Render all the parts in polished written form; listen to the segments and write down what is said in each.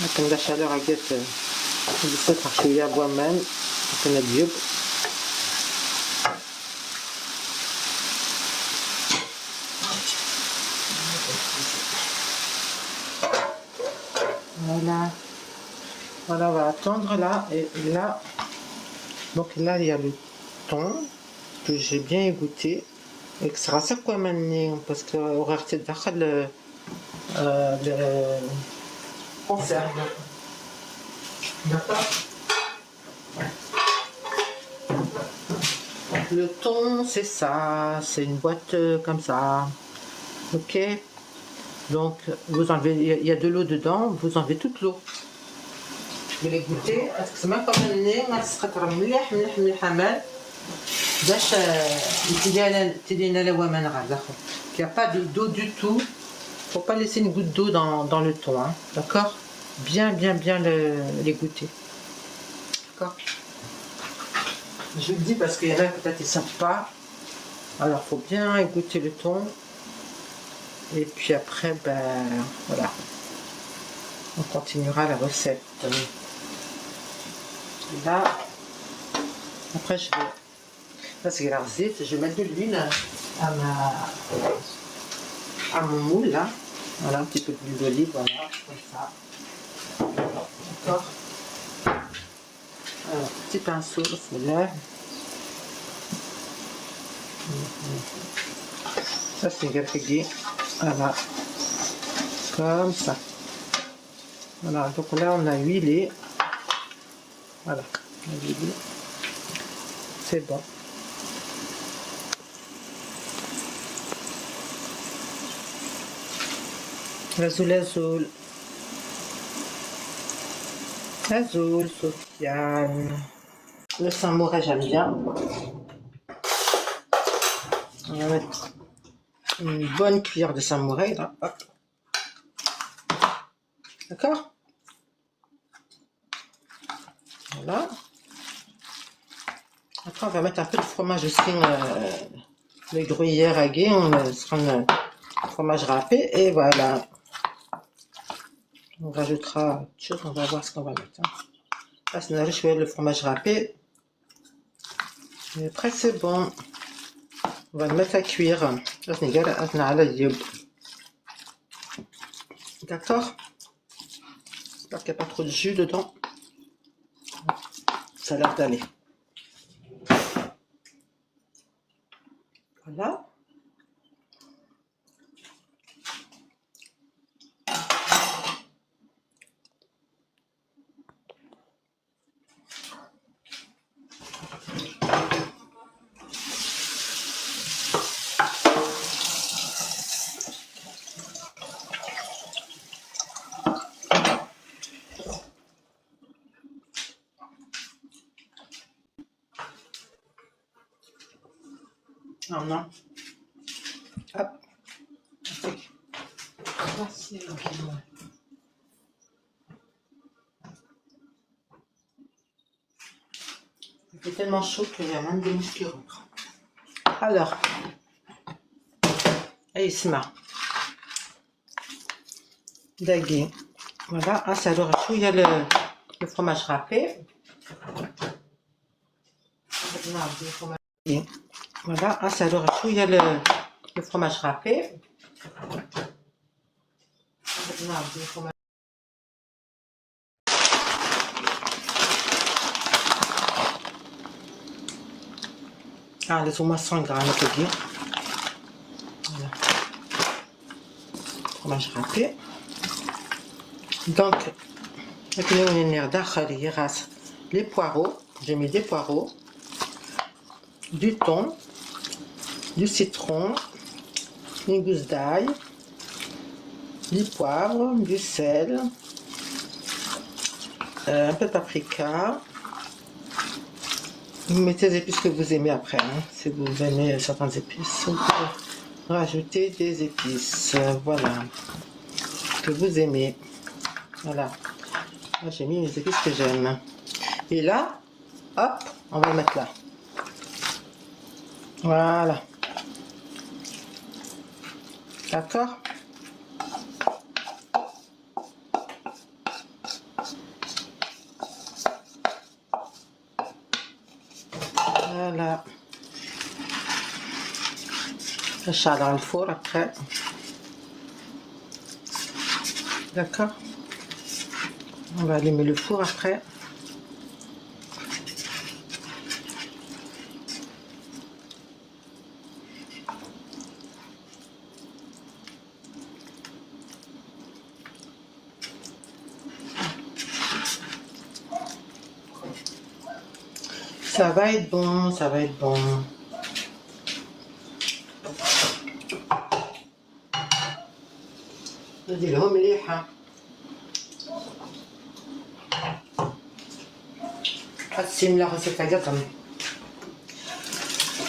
لكن لا شالور عقيت بصيت شويه بوامان كنا الجيب. Voilà, voilà, on va attendre là, et là, donc là il y a le thon que j'ai bien égoutter et que sera ça quoi maintenant parce que horaire de le conserve. D'accord. Le thon c'est ça, c'est une boîte comme ça, ok. Donc vous enlevez, il y a de l'eau dedans, vous enlevez toute l'eau. Je vais les goûter parce que c'est même comme ما تسقط مليح مليح مليح مال باش تدينا لوامن غير داخل. Il n'y a pas d'eau du tout. Faut pas laisser une goutte d'eau dans le thon, hein, d'accord. Bien les goûter, d'accord. Je le dis parce qu'il y en a peut-être ils savent pas. Alors faut bien égoutter le thon. Et puis après, ben voilà, on continuera la recette. Là, après je vais, là c'est glarzé, je vais mettre de l'huile à mon moule là. Voilà, un petit peu d'huile d'olive, voilà, comme ça. D'accord. Alors, petit pinceau, c'est là. Ça c'est garfigué. Voilà, comme ça. Voilà, donc là on a huilé. Voilà, on a huilé. C'est bon. Azul, azul. Azul, Sofiane. Le samouret, j'aime bien. On va mettre une bonne cuillère de samouret là. Hop. D'accord. Voilà. Après, on va mettre un peu de fromage aussi, le gruyère à gué, on sera un fromage râpé, et voilà. On rajoutera autre chose, on va voir ce qu'on va mettre. Là, c'est je fais le fromage râpé. Et après, c'est bon. On va le mettre à cuire. D'accord. J'espère qu'il n'y a pas trop de jus dedans. Ça a l'air d'aller. Voilà. Oh non. Hop. Merci. Il fait tellement chaud qu'il y a même des mouches qui rentrent. Alors, Isma. Dagué. Voilà. Ah, ça alors chaud. Il y a le fromage râpé. Voilà. Ah, ça alors chaud. Il y a le fromage râpé. Ah, laisse-moi 100 grammes de gué. Voilà. Fromage râpé. Donc, les poireaux. J'ai mis des poireaux, du thon, du citron, une gousse d'ail, du poivre, du sel, un peu de paprika. Vous mettez les épices que vous aimez après, hein. Si vous aimez certaines épices, vous pouvez rajouter des épices, voilà, que vous aimez. Voilà, là j'ai mis les épices que j'aime. Et là, hop, on va le mettre là. Voilà. D'accord. Voilà. Le chat dans le four après. D'accord. On va allumer le four après. Ça va être bon, ça va être bon. نديرهم مليحة. قسم لا غسيل تاع قطن.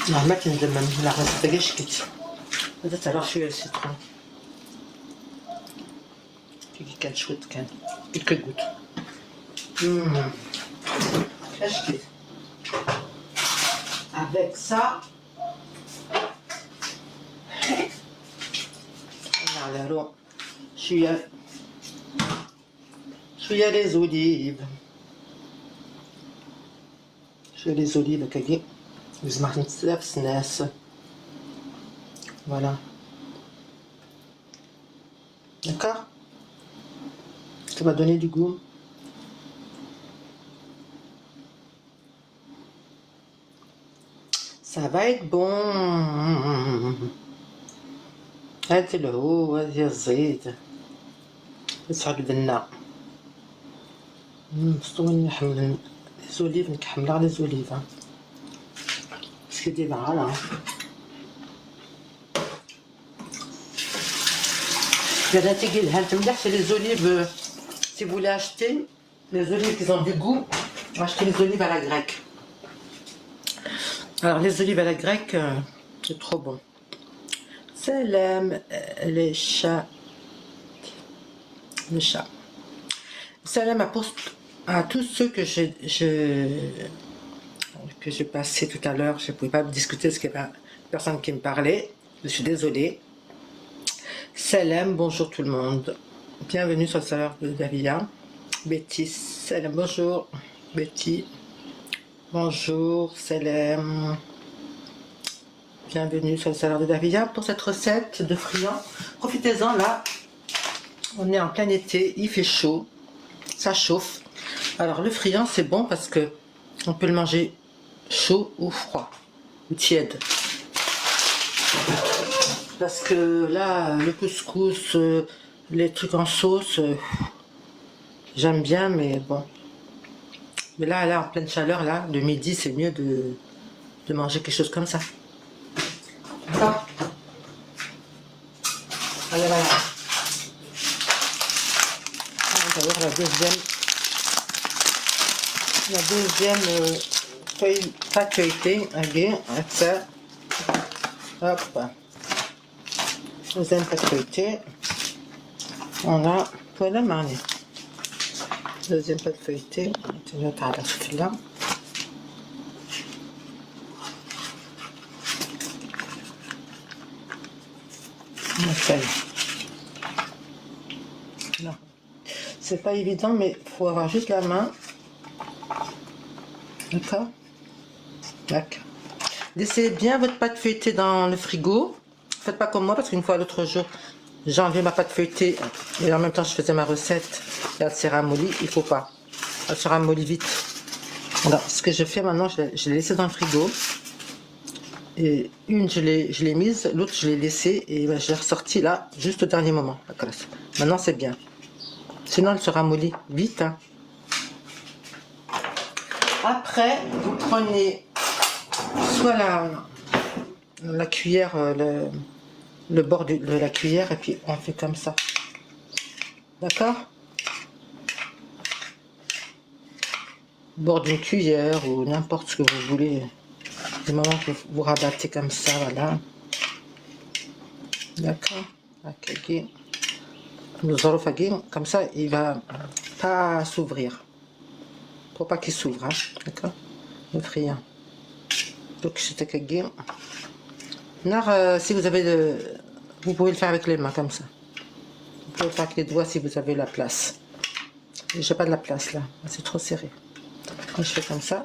ما تندمم لا غسيل تاع شكيت. هذا تاع شوية السيترون. كي كان شوية كان. quelques gouttes. Acheter. Avec ça, alors, je suis à les olives. Je suis à les olives, ok. Vous marquez une voilà. D'accord? Ça va donner du goût. Ça va être bon. هات الهو هذه الزيت يسعد بالنا. خصو نحمل لي زوليف نكحمل على لي زوليف باسكو ديما على هذا تيجي الهانت مليح سي لي زوليف. Si vous voulez acheter les olives qui ont du goût, achetez les olives à la grecque. Alors les olives à la grecque, c'est trop bon. Salam les chats. Le chat. Salam à tous ceux que j'ai passé tout à l'heure. Je ne pouvais pas discuter parce qu'il y avait personne qui me parlait. Je suis désolée. Salam, bonjour tout le monde. Bienvenue sur le serveur de Davia. Betty, salam, bonjour. Betty, bonjour, salam. Bienvenue sur le serveur de Davia pour cette recette de friand. Profitez-en là. On est en plein été, il fait chaud, ça chauffe. Alors le friand c'est bon parce que on peut le manger chaud ou froid, ou tiède. Parce que là, le couscous, les trucs en sauce, j'aime bien, mais bon. Mais là, en pleine chaleur, là, le midi, c'est mieux de manger quelque chose comme ça. Ça. Allez, voilà. On va voir la deuxième pâte feuilletée. Allez, avec ça. Hop. Deuxième pâte feuilletée. Voilà, voilà marni. Deuxième pâte feuilletée. Je vais faire celui-là. Non. C'est pas évident, mais il faut avoir juste la main. D'accord? D'accord. Laissez bien votre pâte feuilletée dans le frigo. Faites pas comme moi parce qu'une fois l'autre jour, j'ai enlevé ma pâte feuilletée et en même temps je faisais ma recette et elle s'est ramollie. Il faut pas. Elle se ramollit vite. Alors ce que je fais maintenant, je l'ai laissée dans le frigo. Et une je l'ai mise, l'autre je l'ai laissée et ben, je l'ai ressortie là juste au dernier moment. Maintenant c'est bien. Sinon elle se ramollit vite. Hein. Après vous prenez soit la cuillère, le bord de la cuillère et puis on fait comme ça. D'accord? Bord d'une cuillère ou n'importe ce que vous voulez. Du moment que vous rabattez comme ça, voilà. D'accord? Comme ça, il va pas s'ouvrir. Faut pas qu'il s'ouvre, hein? D'accord? Le friand. Donc, si vous avez vous pouvez le faire avec les mains comme ça. Vous pouvez le faire avec les doigts si vous avez la place. J'ai pas de la place là, c'est trop serré. Quand je fais comme ça,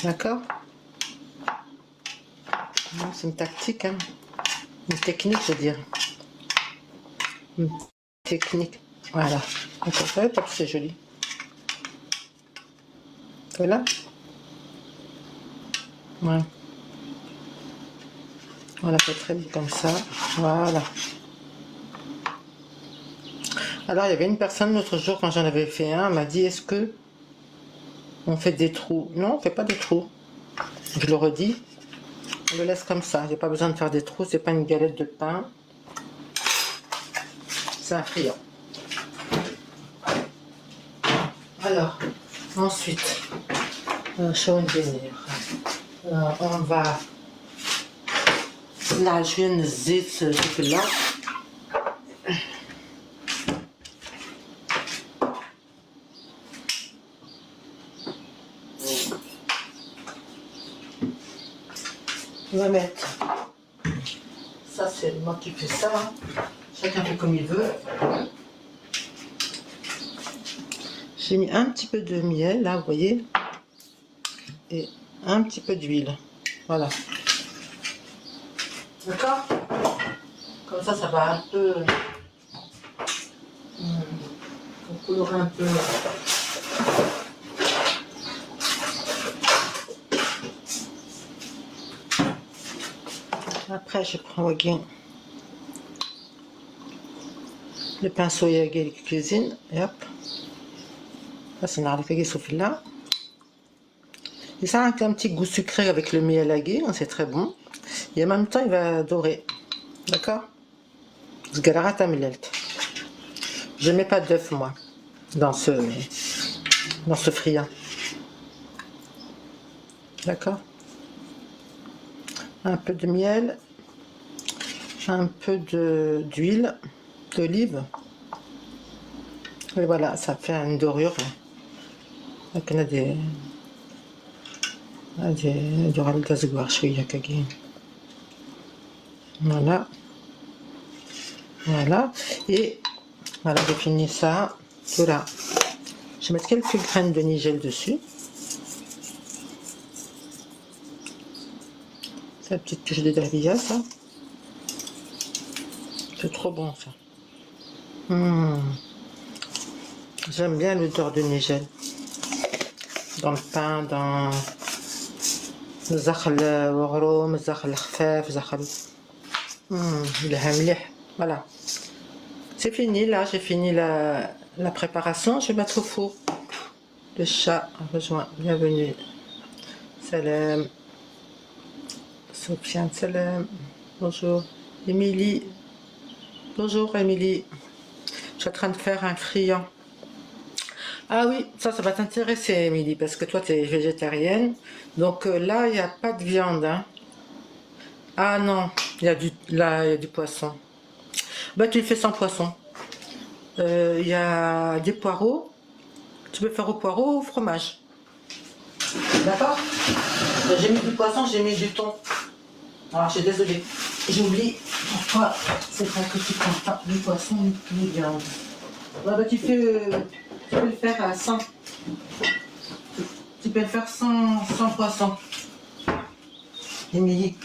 d'accord? C'est une tactique, hein. Une technique, je veux dire. Une technique. Voilà. D'accord, c'est joli. Voilà. Ouais. On l'a fait très bien comme ça. Voilà. Alors, il y avait une personne l'autre jour, quand j'en avais fait un, m'a dit, est-ce que on fait des trous? Non, on fait pas des trous. Je le redis. On le laisse comme ça. J'ai pas besoin de faire des trous. C'est pas une galette de pain. C'est un friand. Alors, ensuite, schon venir. On va العجين الزيت شوف là. On va mettre ça, c'est moi qui fais ça, hein. Chacun fait comme il veut. J'ai mis un petit peu de miel là, vous voyez, et un petit peu d'huile, voilà, d'accord. Comme ça va un peu colorer un peu. Après, je prends le pinceau de cuisine et hop. Là, c'est là. Et ça a un petit goût sucré avec le miel agé, c'est très bon. Et en même temps, il va dorer. D'accord? Je mets pas d'œuf, moi, dans ce friand. D'accord? Un peu de miel, un peu d'huile d'olive. Et voilà, ça fait une dorure. Donc, on a des voilà. Voilà. Et voilà, j'ai fini ça. Voilà. Je vais mettre quelques graines de nigel dessus. C'est la petite touche de dahlia, ça. C'est trop bon, ça. J'aime bien l'odeur de nigel. Dans le pain, dans le وغروم الزخل الخفاف زخل voilà, c'est fini. Là j'ai fini la préparation. Je vais mettre au four. Le chat a rejoint. Bienvenue. Salam Sofiane, salam. Bonjour Émilie. Bonjour Émilie. Je suis en train de faire un friand. Ah oui, ça va t'intéresser, Émilie, parce que toi, tu es végétarienne. Donc là, il n'y a pas de viande. Hein. Ah non, là, il y a du poisson. Bah, tu le fais sans poisson. Il y a des poireaux. Tu peux faire au poireau ou au fromage. D'accord? J'ai mis du poisson, j'ai mis du thon. Alors, je suis désolée. J'oublie pourquoi c'est vrai que tu prends pas du poisson ni de viande. Bah, tu peux le faire à 100. Tu peux le faire sans poisson. Émilie.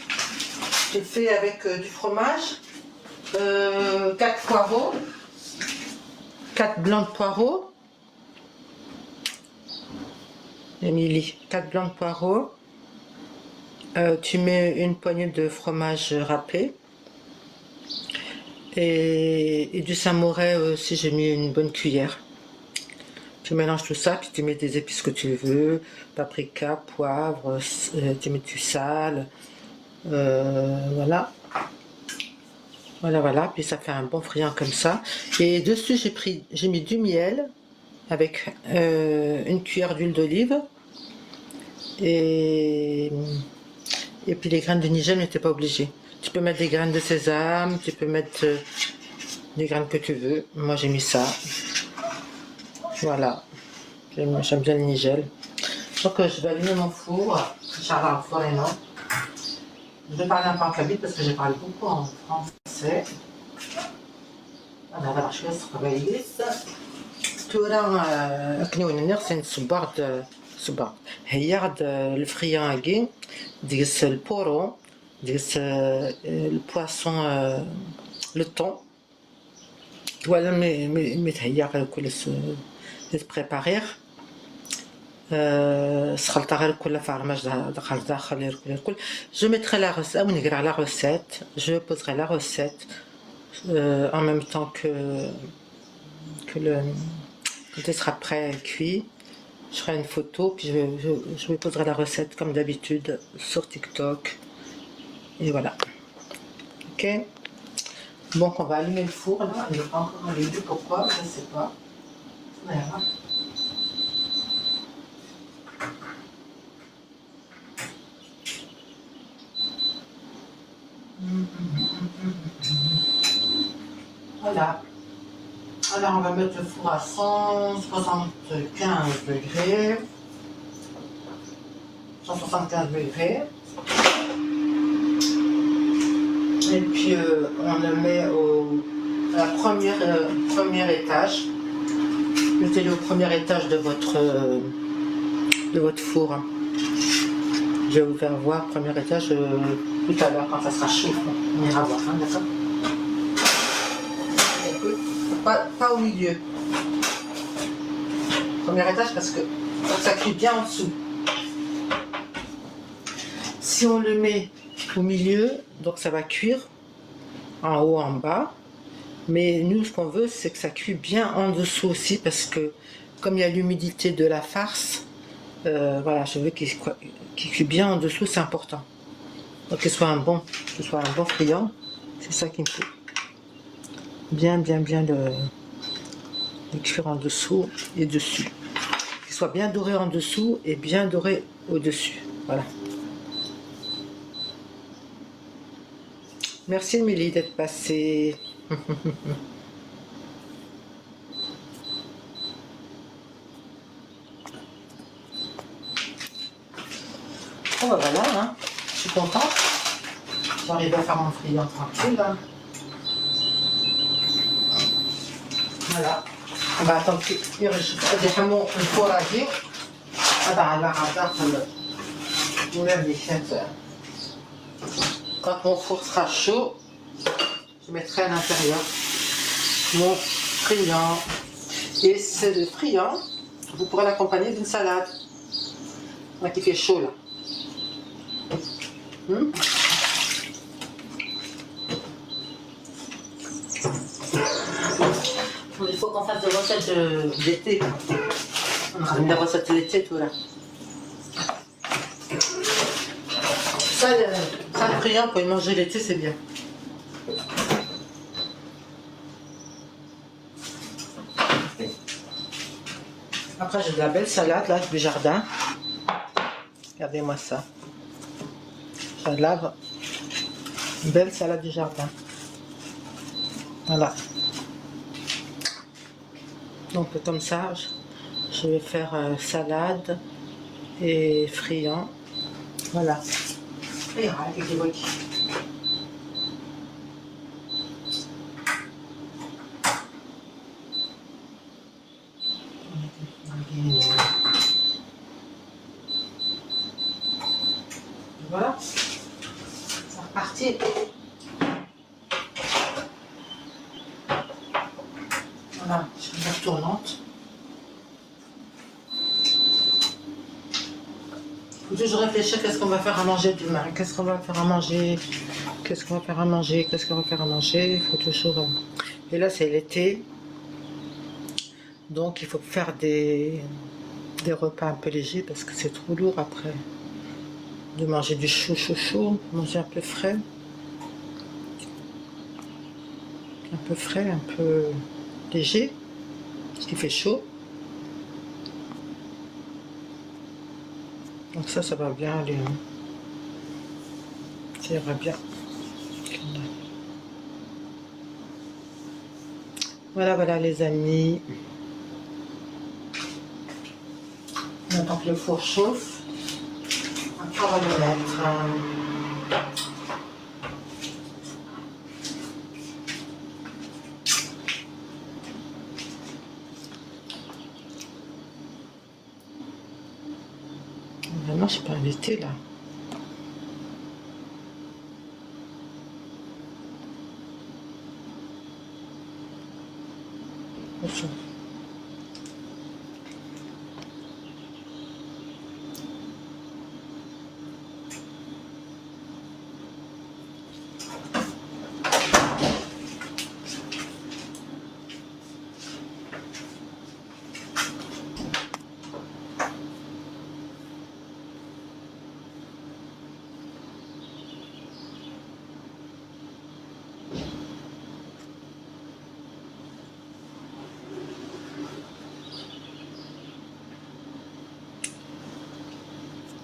J'ai fait avec du fromage, 4 poireaux, 4 blancs de poireaux. Émilie, 4 blancs de poireaux. Tu mets une poignée de fromage râpé. Et du samouraï aussi, j'ai mis une bonne cuillère. Tu mélanges tout ça, puis tu mets des épices que tu veux, paprika, poivre, tu mets du sel, voilà. Voilà, puis ça fait un bon friand comme ça. Et dessus, j'ai mis du miel avec une cuillère d'huile d'olive. Et puis les graines de nigel, mais t'es pas obligé. Tu peux mettre des graines de sésame, tu peux mettre des graines que tu veux. Moi, j'ai mis ça. Voilà, j'aime bien le nigel. Donc je vais allumer mon four. Charles four et non. Je vais parler un peu en kabyle parce que je parle beaucoup en français. انا هذا شويه سقبايليس تورا كنيون c'est une صباغ هي le friand ديس البورو ديس البواسون le thon voilà متهيا كل تبريبارير سخلطها غير كلها في عرماج داخل الكل. Je mettrai la recette, ونقرا la recette, je poserai la recette en même temps que quand il sera prêt et cuit. Je ferai une photo, puis je vous poserai la recette comme d'habitude sur TikTok. Et voilà. Ok. Donc on va allumer le four là. Il n'est pas encore allumé. Pourquoi? Je ne sais pas. Voilà. Voilà. Alors on va mettre le four à 175 degrés. 175 degrés. Et puis on le met à la premier étage. Mettez-le au premier étage de votre four. Je vais vous faire voir premier étage tout à l'heure quand ça sera chaud. On ira voir, hein, d'accord? Pas au milieu. Premier étage parce que ça cuit bien en dessous. Si on le met au milieu, donc ça va cuire en haut, en bas. Mais nous, ce qu'on veut, c'est que ça cuit bien en dessous aussi parce que comme il y a l'humidité de la farce, voilà, je veux qu'il cuit bien en dessous, c'est important. Donc qu'il soit un bon friand, c'est ça qu'il me faut. Bien le cuire en dessous et dessus. Qu'il soit bien doré en dessous et bien doré au-dessus. Voilà. Merci Émilie d'être passée. Oh bah voilà, hein. Je suis contente. J'arrive à faire mon friand tranquille. Hein. Voilà. On va attendre يرجع يحمو الفراجي هذا على داخل ولا اللي كانت. Quand mon four sera chaud, je mettrai à l'intérieur mon friand. Et c'est le friand, vous pourrez l'accompagner d'une salade. Là qui fait chaud là. Il faut qu'on fasse des recettes d'été. On a des recettes d'été tout là. Ça le friand pour y manger l'été, c'est bien. Après j'ai de la belle salade là du jardin. Regardez-moi ça. Je lave une belle salade du jardin. Voilà. Donc comme ça, je vais faire salade et friand. Voilà. Et avec des boquilles. Voilà. C'est reparti. Voilà, je suis bien tournante. Il faut toujours réfléchir qu'est-ce qu'on va faire à manger demain. Qu'est-ce qu'on va faire à manger? Qu'est-ce qu'on va faire à manger? Qu'est-ce qu'on va faire à manger? Il faut toujours... Et là, c'est l'été. Donc, il faut faire des repas un peu légers parce que c'est trop lourd après. De manger du chaud, manger un peu frais. Un peu frais, un peu léger. Parce qu'il fait chaud. Donc ça va bien aller. Ça ira bien. Voilà les amis. On attend que le four chauffe. Après on va le mettre. non, je suis pas invitée là. Bonjour.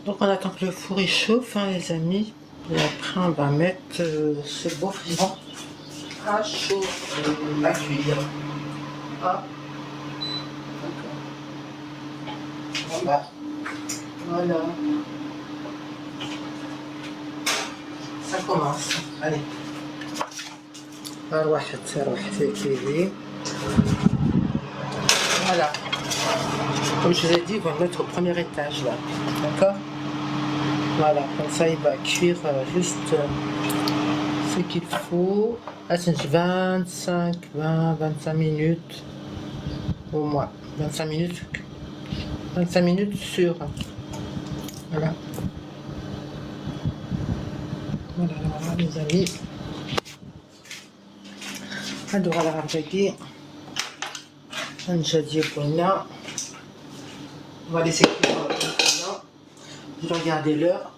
Donc on attend que le four réchauffe, hein, les amis. Et après on va mettre ce beau frison à chauffer, à cuire. Ah. Voilà. Voilà. Ça commence. Allez. Voilà. Comme je vous ai dit, on va le mettre au premier étage là. D'accord? Voilà, comme ça il va cuire juste ce qu'il faut. Là c'est 25 minutes au moins. 25 minutes. 25 minutes sur. Voilà. Voilà les amis. Alors على رجاقي نجدي بوينا. On va laisser cuire maintenant. Je vais regarder l'heure.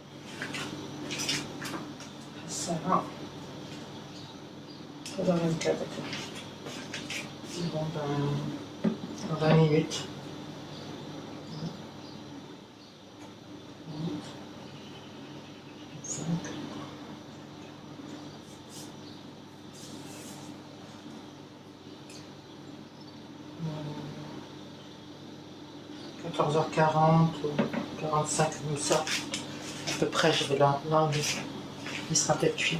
Ça va. 24. Bon, dans 20 minutes. 5. 14h40 ou 45 comme ça. À peu près, je vais l'enlever. Il sera peut-être cuit.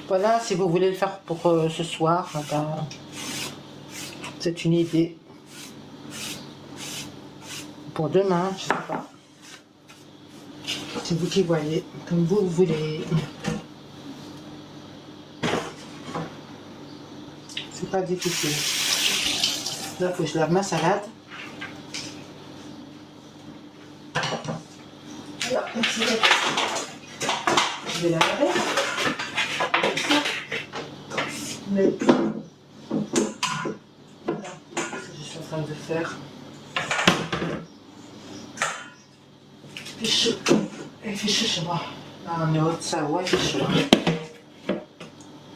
Voilà, si vous voulez le faire pour ce soir, ben, c'est une idée. Pour demain, je sais pas. C'est vous qui voyez, comme vous voulez. C'est pas difficile. Là, il faut que je lave ma salade. Alors, je vais la laver. Mais voilà, ce que je suis en train de faire. Il fait chaud. Il fait chaud chez moi. Ah, on est en Haute-Savoie, il fait chaud.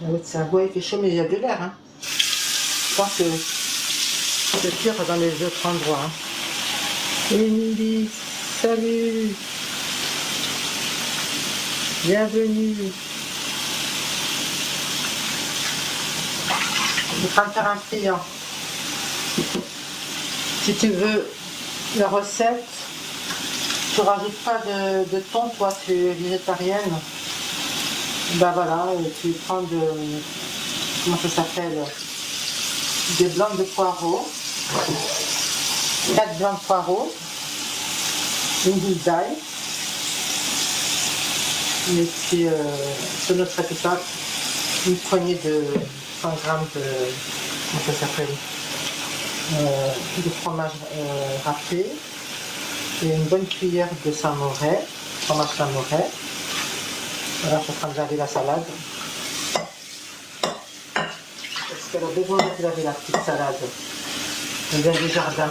En Haute-Savoie, il fait chaud, mais il y a de l'air. Hein. Je pense que c'est pire dans les autres endroits. Hein. Émilie, salut. Bienvenue. Je vais te faire un client. Si tu veux la recette, tu rajoutes pas de thon, toi tu es végétarienne. Ben voilà, tu prends comment ça s'appelle, des blancs de poireaux, 4 blancs de poireaux, une gousse d'ail, et puis sur notre plat, une poignée de 100 grammes de, comment ça s'appelle, de fromage râpé, et une bonne cuillère de samouraï, fromage samouraï. Voilà, je suis en train de laver la salade. Parce qu'elle a besoin de laver la petite salade. Elle vient du jardin.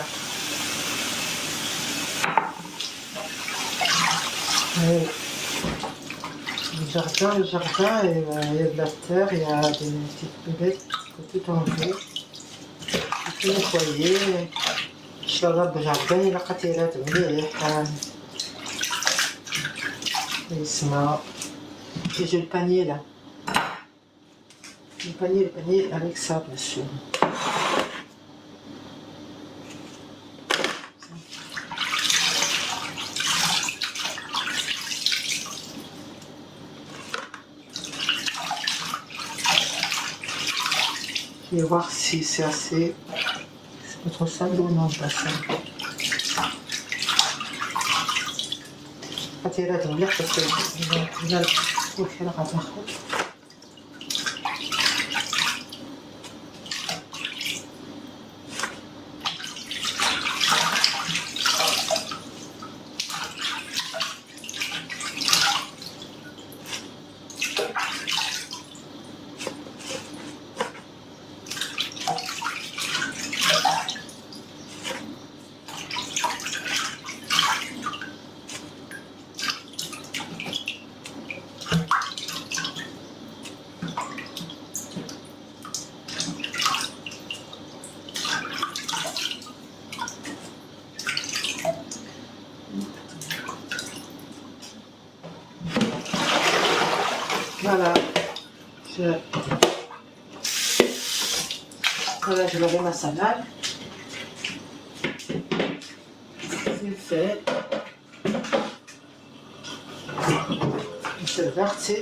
Le jardin, et, il y a de la terre, il y a des petites bébêtes qui tout enlever. Tout nettoyer. شرب بالجردين لقيت مليح يسمع. Et j'ai le panier là. Le panier avec ça bien sûr. Je vais voir si c'est assez. C'est pas trop sale ou non, pas ça. هاتي هذا مليح بس لا وكيل غادي. Voilà, je vais ma salade. C'est fait. C'est versé.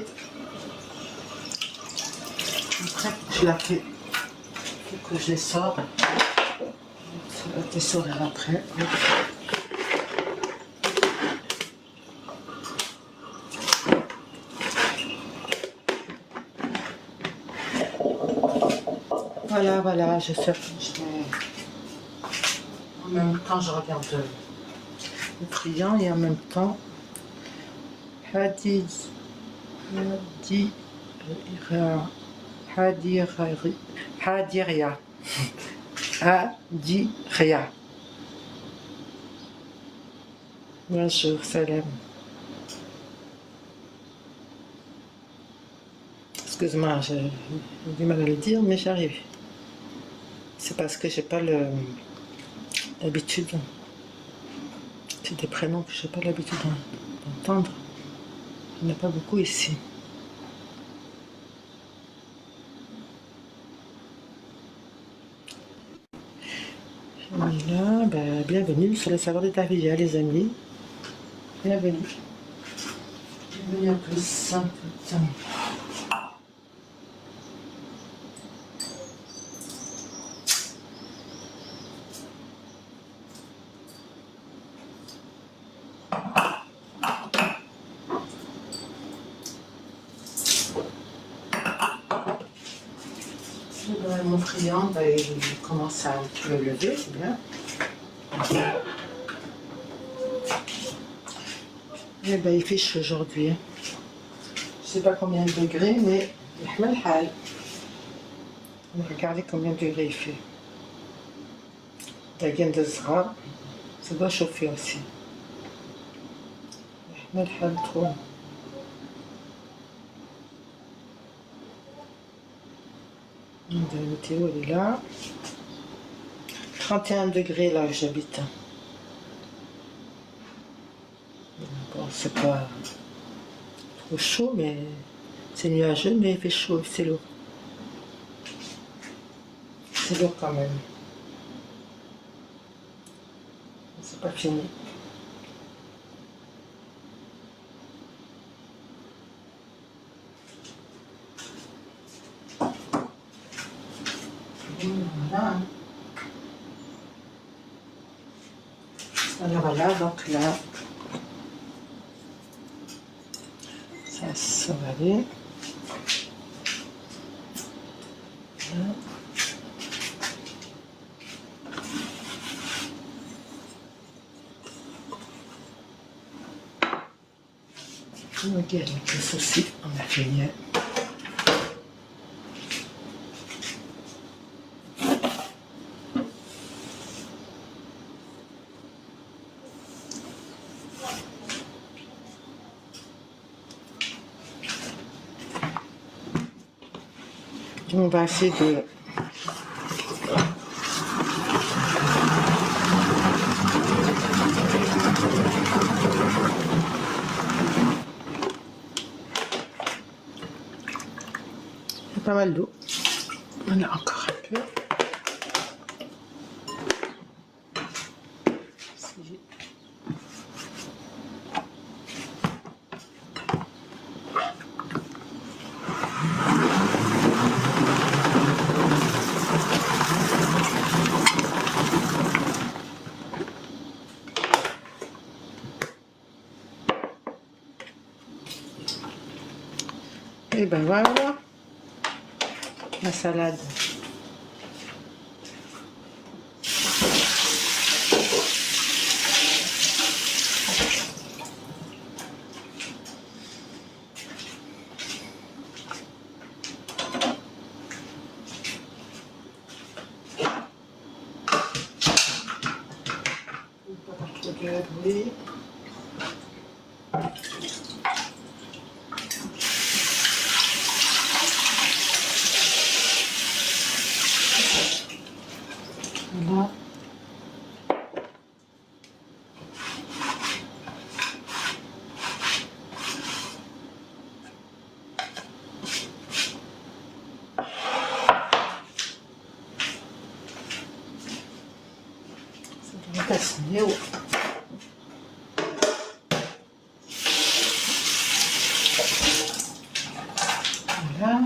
Après, je la fais. Il faut que je les sors. Ça va te sourire après. Voilà, voilà, je fais. En même temps, je regarde le friand et en même temps, Hadiria. Bonjour, salam. Excuse-moi, j'ai du mal à le dire, mais j'arrive. C'est parce que j'ai pas l'habitude. C'est des prénoms que j'ai pas l'habitude d'entendre. Il n'y en a pas beaucoup ici. Là, ben, bienvenue sur les saveurs de Tavilla, les amis. Bienvenue. Bienvenue à tous. Mon friand, ben, il commence à un peu lever, c'est bien. Et ben, il fait chaud aujourd'hui. Je sais pas combien de degrés, mais regardez combien de degrés il fait. La gaine de Zra, ça doit chauffer aussi. Trop. La météo elle est là. 31 degrés là où j'habite. Bon, c'est pas trop chaud, mais c'est nuageux, mais il fait chaud, c'est lourd. C'est lourd quand même. C'est pas fini. Voilà. Alors voilà, donc là, ça va aller. Là. Ok, donc le saucisson, on a fini. On va essayer de pas mal d'eau. Voilà, encore un peu. Et ben voilà, la salade. Oui. Voilà. Ça devrait passer. Voilà.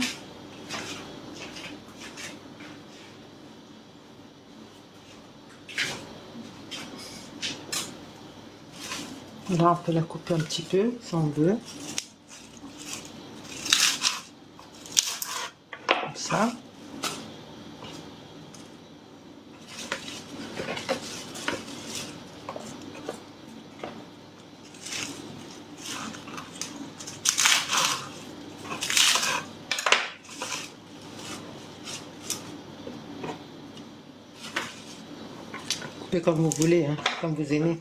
Là, on peut la couper un petit peu, si on veut. Comme ça. Coupez comme vous voulez, hein, comme vous aimez.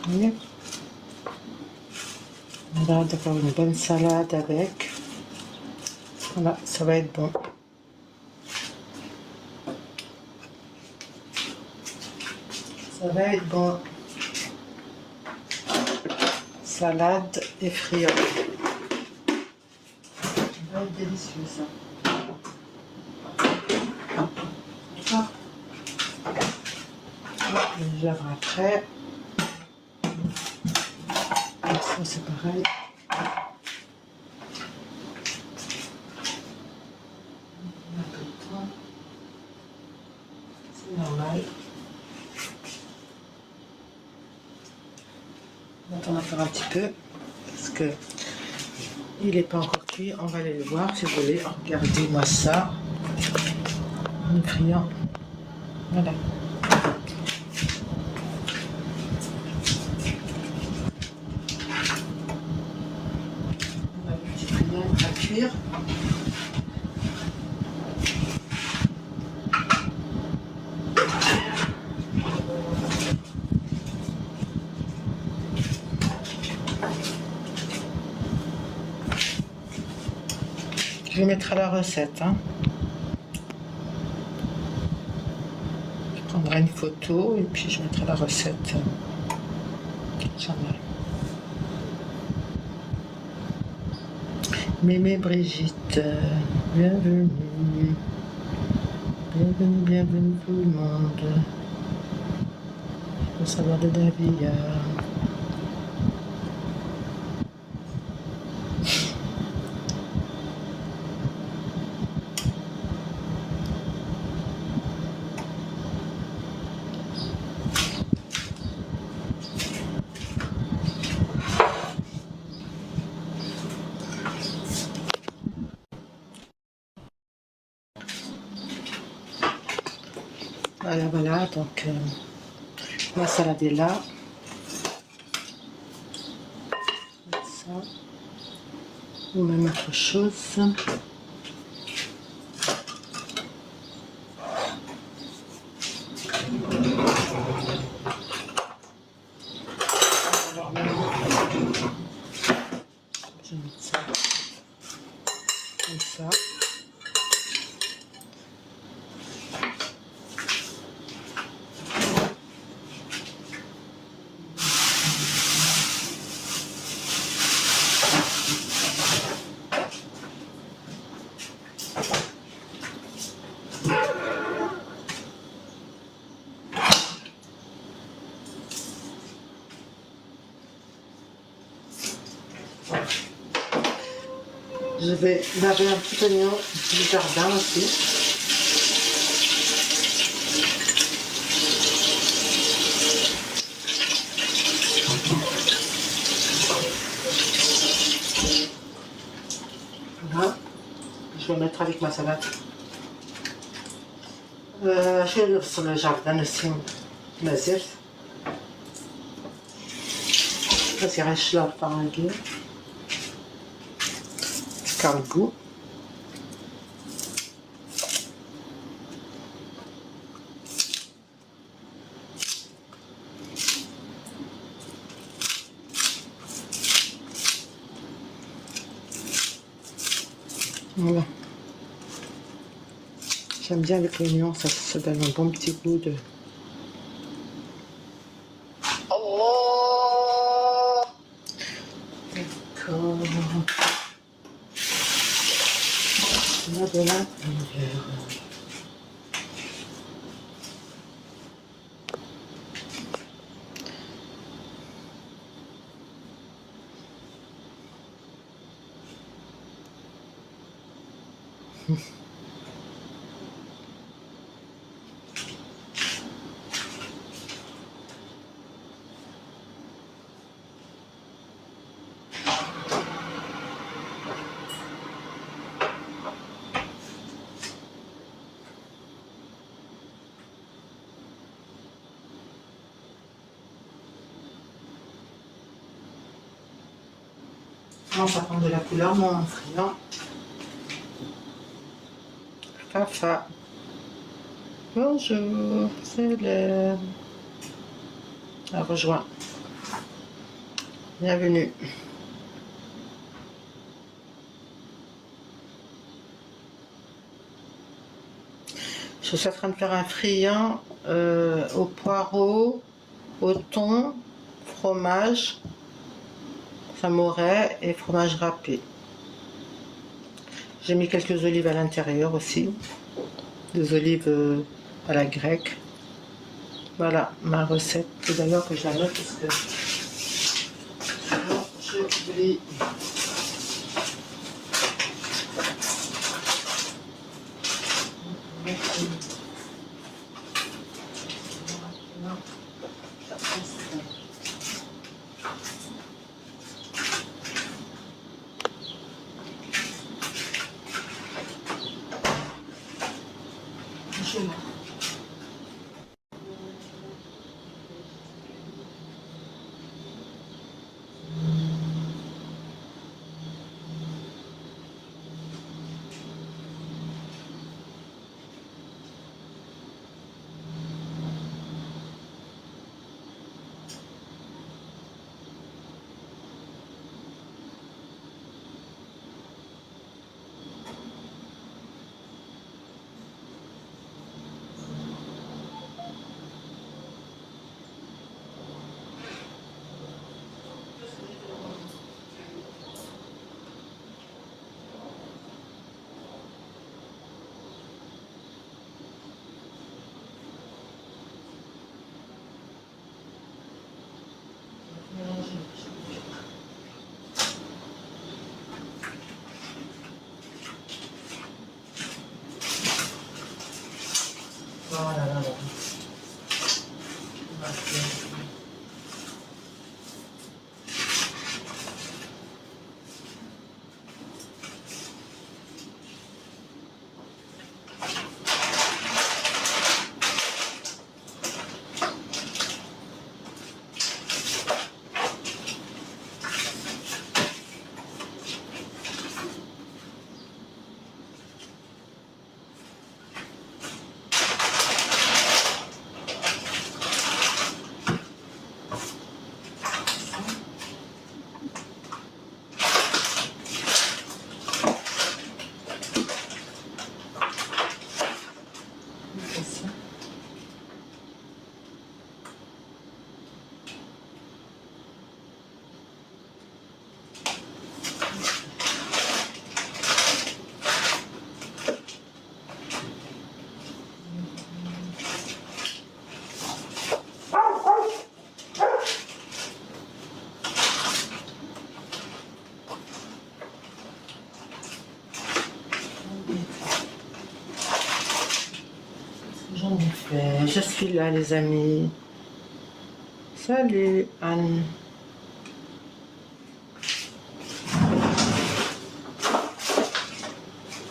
Voyez. On a d'avoir une bonne salade avec. Voilà, ça va être bon. Ça va être bon. Salade et friand. Ça va être délicieux ça. D'accord. Je laverai après. Ça c'est pareil. Un peu de temps. C'est normal. On va attendre encore un petit peu parce que il n'est pas encore cuit. On va aller le voir si vous voulez. Regardez-moi ça. Le friand. Voilà. On a le petit friand à cuire. Je vais mettre à la recette. Hein. Je prendrai une photo et puis je mettrai la recette. Mémé Brigitte, bienvenue. Bienvenue, bienvenue tout le monde. Faut savoir de Davia. Voilà, voilà, donc la salade est là. Ça. Ou même autre chose. Je vais mettre ça comme ça. Je vais laver un petit oignon du jardin aussi. Voilà. Je vais mettre avec ma salade. Je vais sur le jardin aussi. نزلت غادي غير الشلاض طاغي كارغو voilà. J'aime bien avec l'oignon, ça donne un bon petit goût de... D'accord. On a de la lumière. Non, ça prend de la couleur, mon friand. Fafa. Bonjour, c'est le... À rejoint. Bienvenue. Je suis en train de faire un friand au poireau, au thon, fromage, samouraï et fromage râpé. J'ai mis quelques olives à l'intérieur aussi, des olives à la grecque. Voilà ma recette. C'est d'ailleurs que je la note parce que sinon j'oublie. Voilà. En effet, je suis là les amis. Salut Anne.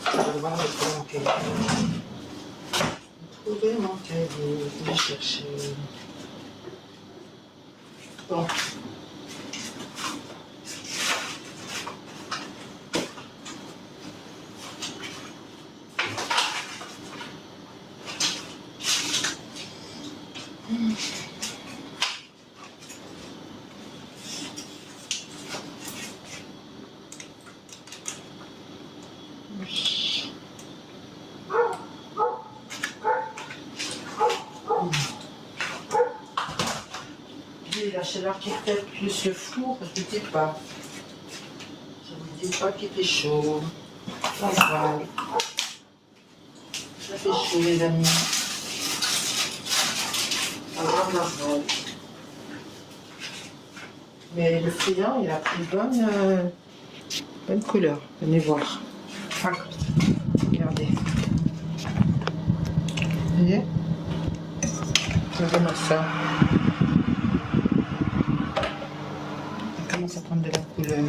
Je vais voir mon cahier. Trouver mon cahier, je vais chercher. Bon. La chaleur qui fait plus le four, je ne dis pas. Je ne dis pas qu'il fait chaud. Ça va. Ça fait chaud les amis. Ça va normal. Mais le friand, il a pris bonne couleur. Venez voir. Ah, regardez. Vous voyez? Regardez-moi ça. Il commence à prendre de la couleur.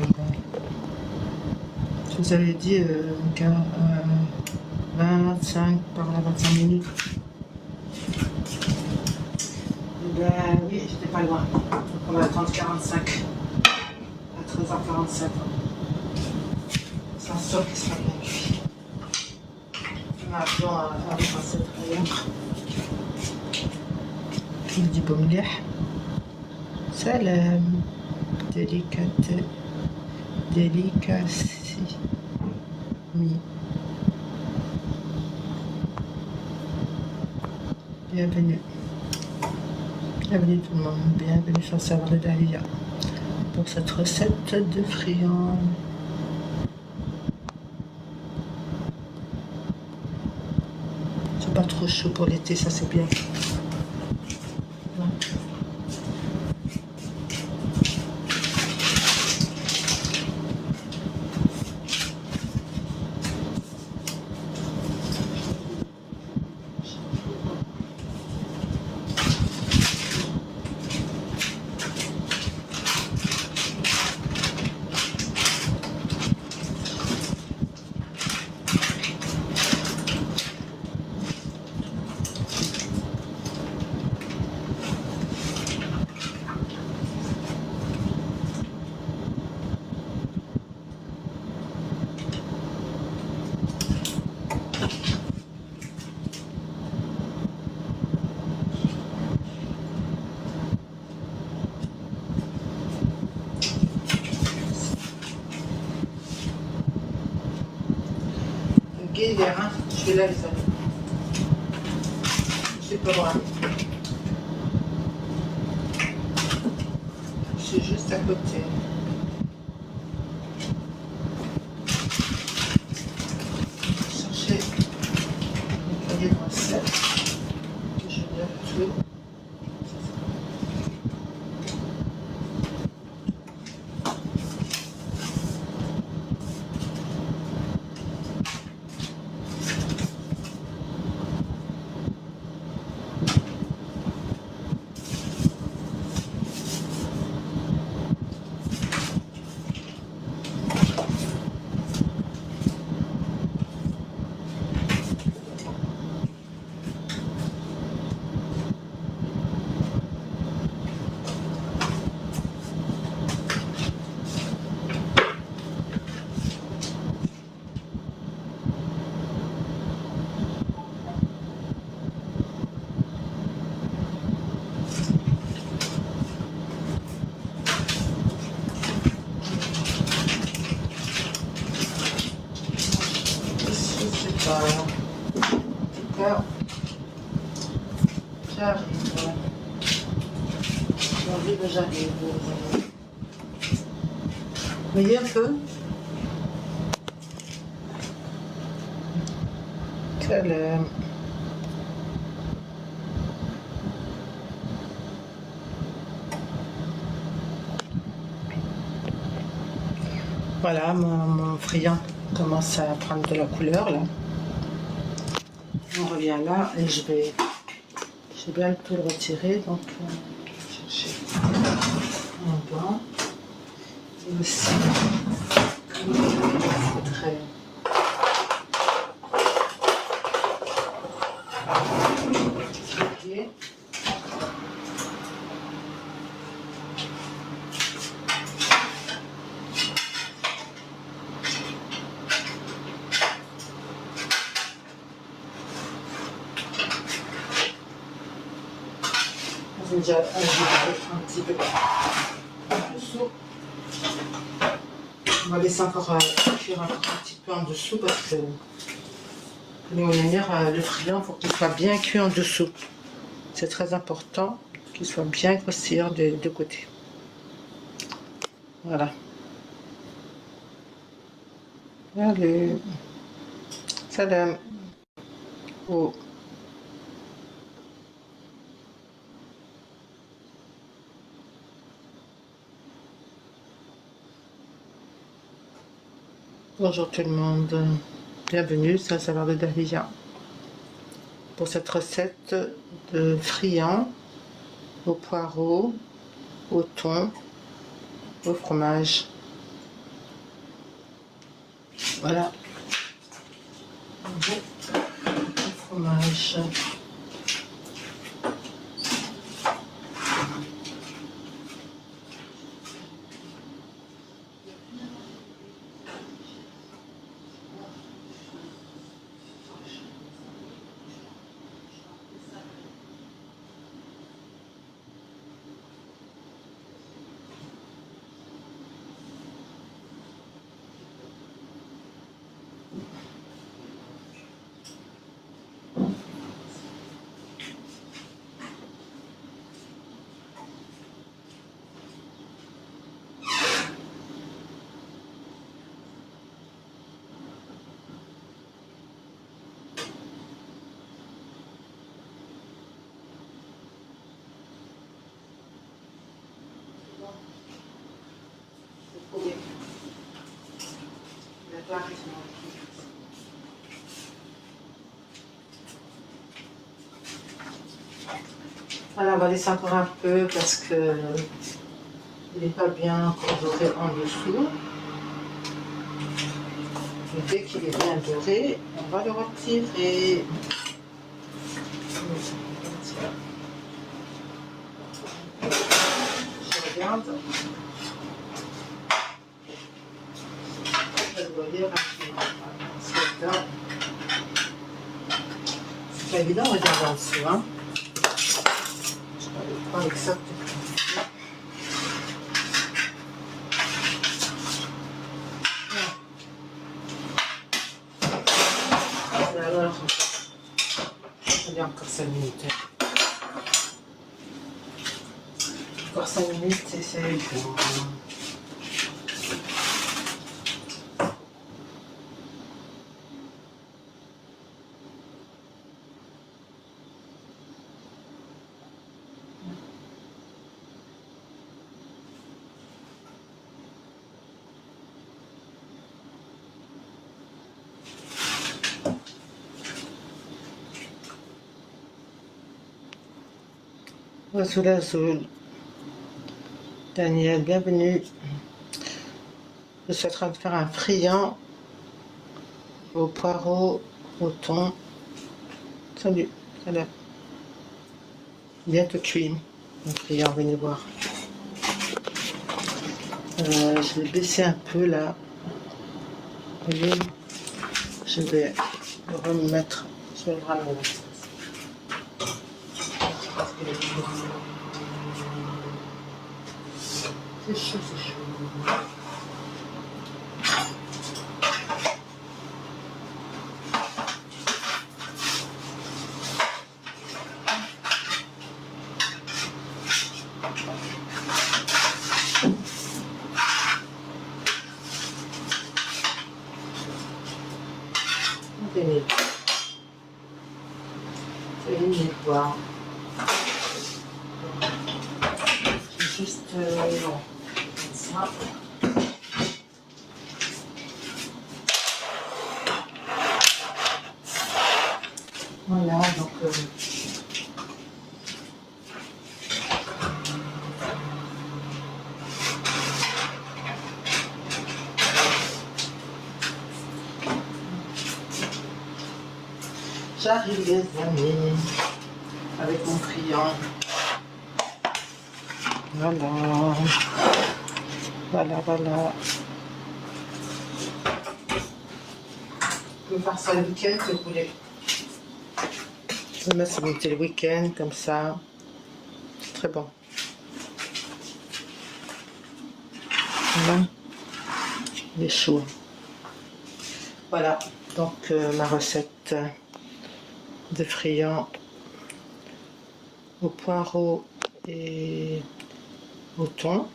Je vous avais dit 25 par là, 25 minutes. Ben oui, j'étais pas loin. Donc on va attendre 45. À 13h45. C'est un sûr qu'il sera bien cuit. On a appelé à repasser d'ailleurs. Il dit bon مليح. Salam. Délicatie. Bienvenue. Bienvenue tout le monde. Bienvenue sur le serveur de Dahlia pour cette recette de friand. C'est pas trop chaud pour l'été, ça c'est bien. Hein. Je suis là les amis. Je suis pas loin. Je suis juste à côté. Chercher le cahier de recettes. Je vais tout. J'arrive. Vous voyez un peu? Salam. Voilà, mon friand commence à prendre de la couleur là. On revient là et je vais J'ai bien tout le retiré, donc chercher un banc. Et aussi, il faudrait déjà un petit peu en dessous. On va laisser encore cuire un petit peu en dessous parce que le friand, il faut qu'il soit bien cuit en dessous. C'est très important qu'il soit bien croustillant des deux côtés. Voilà. Allez. Salam. Oh. Bonjour tout le monde, bienvenue sur le Saveur de Dahlia pour cette recette de friand au poireau, au thon, au fromage. Voilà, le fromage. Voilà, on va laisser encore un peu parce que il n'est pas bien doré en dessous. Et dès qu'il est bien doré, on va le retirer. Je regarde. Je dois lire rapidement. C'est pas évident de regarder en dessous, hein. Je vais prendre exactement. Alors, il y a encore 5 minutes. Encore 5 minutes et c'est bon. Bonjour Azul. Daniel, bienvenue. Je suis en train de faire un friand au poireau, au thon. Salut, salut. Bientôt cuit. Le friand, venez voir. Je vais baisser un peu là. Et je vais le remettre. Je vais le ramener. C'est chaud, c'est chaud. C'est une voir. Juste non. Comme ça. Voilà, donc J'arrive les amis, avec mon friand. Voilà. Voilà, voilà. Je vais faire ça le week-end si vous voulez. Je vais mettre le week-end comme ça. C'est très bon. Voilà. Il est chaud. Voilà. Donc ma recette de friand au poireau et au thon.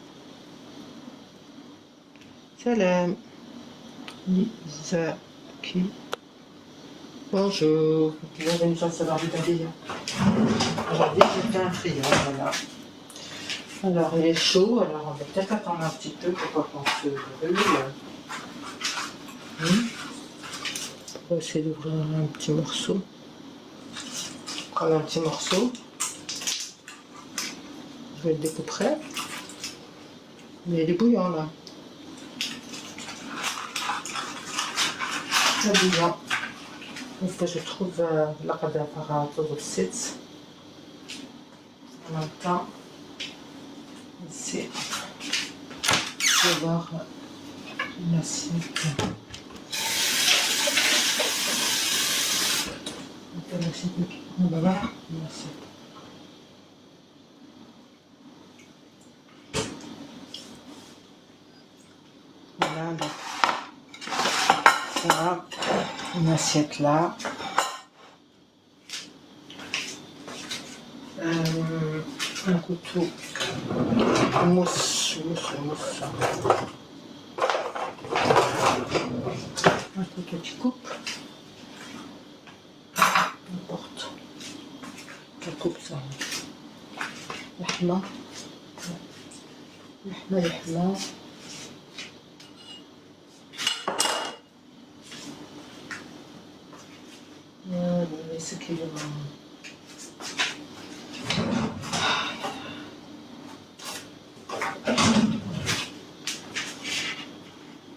Salam. Misaki. Bonjour. Bienvenue sur le savoir du pavillon. Aujourd'hui, j'ai fait un friand, voilà. Alors, il est chaud, alors on va peut-être attendre un petit peu pour pas qu'on se brûle. On va essayer d'ouvrir un petit morceau. Prendre un petit morceau. Je le découperai. Mais il est bouillant là. Très bouillant. Donc je trouve la cadavre de site. En même temps, ici, je vais voir une assiette. On va voir une assiette. Voilà, donc ça, une assiette là. Un couteau mousse. Un couteau qui coupe. N'importe. Qui coupe ça. L'ahma. L'ahma. C'est qu'il y a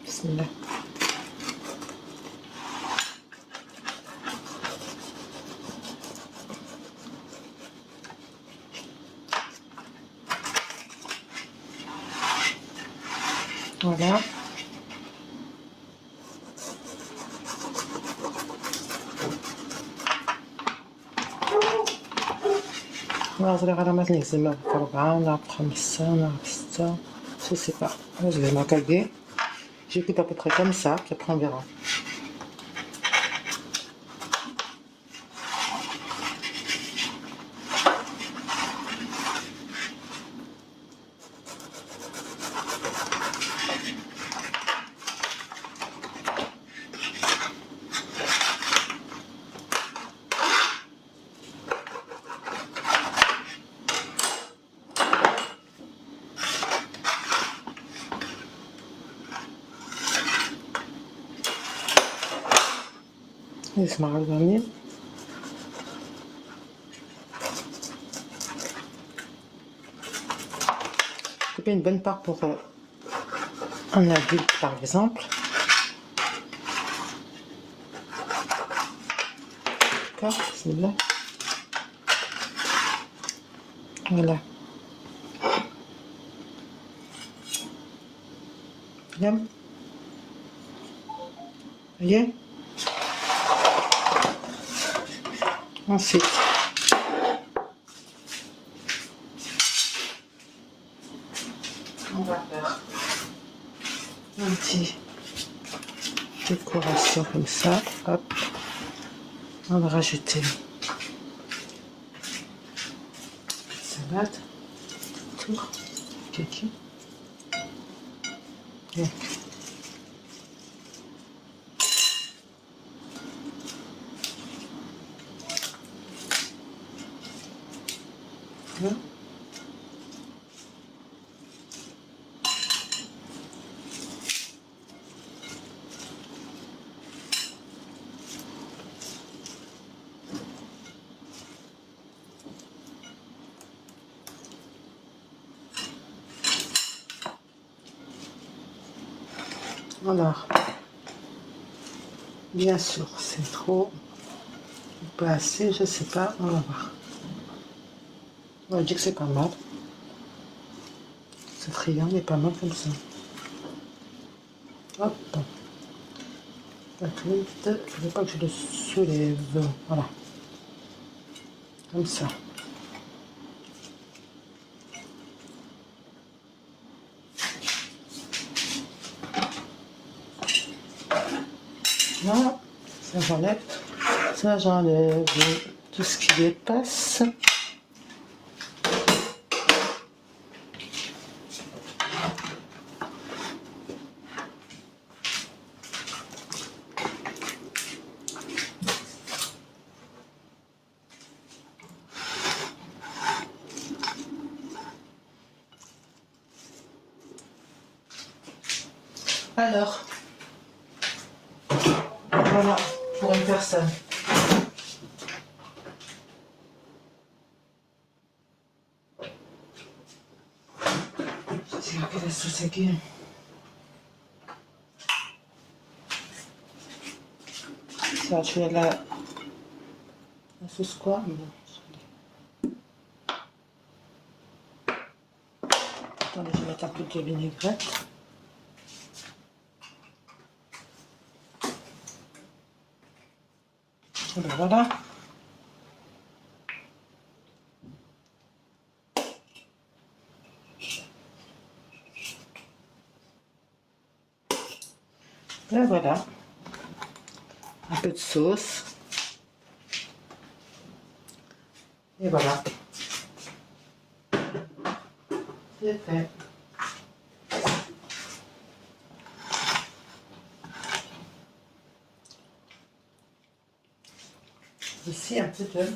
Bismillah. Voilà. ناظري غير ما تنقسم في 4 ولا في 5 ولا في 6 je sais pas. Là, je vais m'accalder. Je coupe à peu près comme ça, puis après on verra. اسمع الغني couper une bonne part pour un adulte par exemple. D'accord, c'est là. Voilà. Bien. Voyez. Ensuite, on va faire un petit décoration comme ça. Hop, on va rajouter salade, tout, kiki. Donc, voilà. Alors, bien sûr, c'est trop. Pas assez, je sais pas, on va voir. On va dire que c'est pas mal. Ce triangle est pas mal comme ça. Hop. Pas trop vite. Je ne veux pas que je le soulève. Voilà. Comme ça. Voilà. Ça j'enlève. Ça j'enlève tout ce qui dépasse. Alors, voilà, pour une personne. Je vais la sauce aiguë. Ça, je vais la sauce quoi? Attendez, je vais mettre un peu de vinaigrette. Et ben voilà. Et voilà. Un peu de sauce. Et voilà. C'est fait. Ici un peu de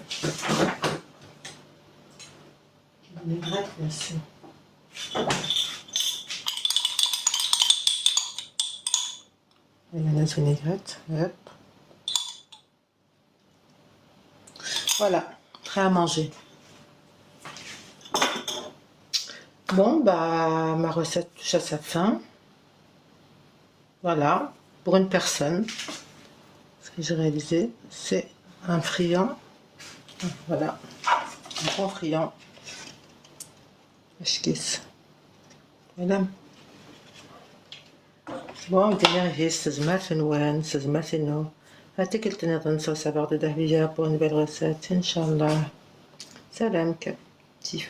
vinaigrette, bien sûr. Mayonnaise vinaigrette, hop. Voilà, prêt à manger. Bon, bah, ma recette touche à sa fin. Voilà, pour une personne. Ce que j'ai réalisé, c'est un friand. Voilà, un bon friand. اشكيس. Voilà. Bon, تنرجس استزمات فنوان استزمات انه هاتيك التنظن سافر دو دهبية pour une belle recette إن شاء الله. سلامك. تيف.